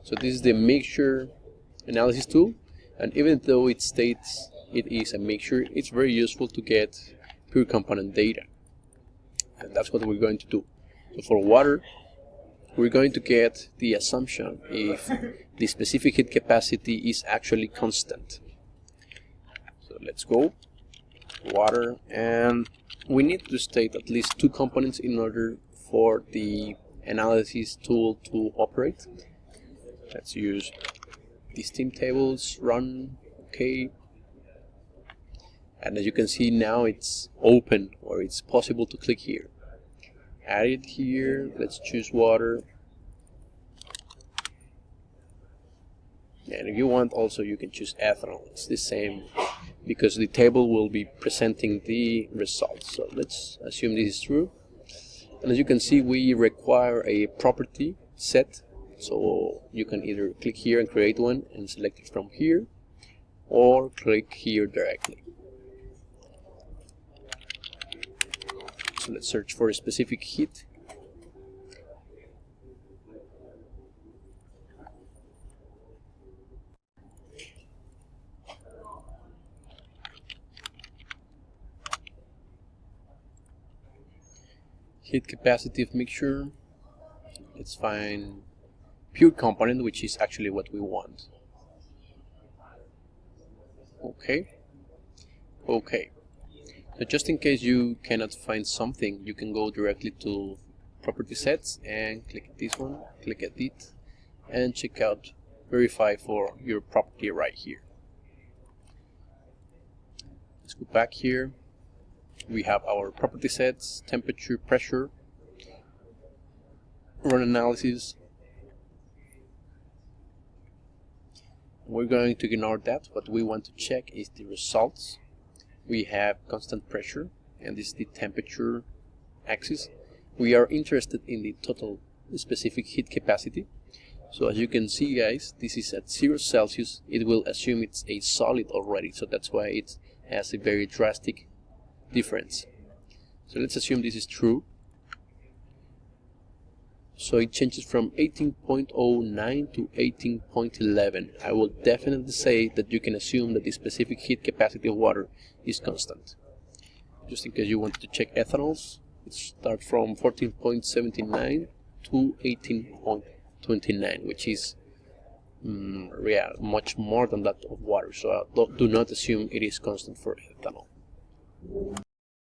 So this is the mixture analysis tool, and even though it states it is a mixture, it's very useful to get pure component data, and that's what we're going to do. So for water, we're going to get the assumption if the specific heat capacity is actually constant. So let's go water, and we need to state at least two components in order for the analysis tool to operate. Let's use the steam tables, run, okay. And as you can see now, it's open, or it's possible to click here. Add it here, let's choose water. And if you want also, you can choose ethanol. It's the same, because the table will be presenting the results. So let's assume this is true. And as you can see, we require a property set. So you can either click here and create one and select it from here, or click here directly. So let's search for a specific heat. Heat capacity of mixture. Let's find pure component, which is actually what we want. Okay. So just in case you cannot find something, you can go directly to property sets and click this one, click edit, and check out verify for your property right here. Let's go back here. We have our property sets, temperature, pressure, run analysis. We're going to ignore that. What we want to check is the results. We have constant pressure, and this is the temperature axis. We are interested in the total specific heat capacity. So as you can see, guys, this is at 0 Celsius. It will assume it's a solid already, so that's why it has a very drastic difference. So let's assume this is true. So it changes from 18.09 to 18.11. I will definitely say that you can assume that the specific heat capacity of water is constant. Just in case you want to check ethanols, it starts from 14.79 to 18.29, which is much more than that of water. So do not assume it is constant for ethanol.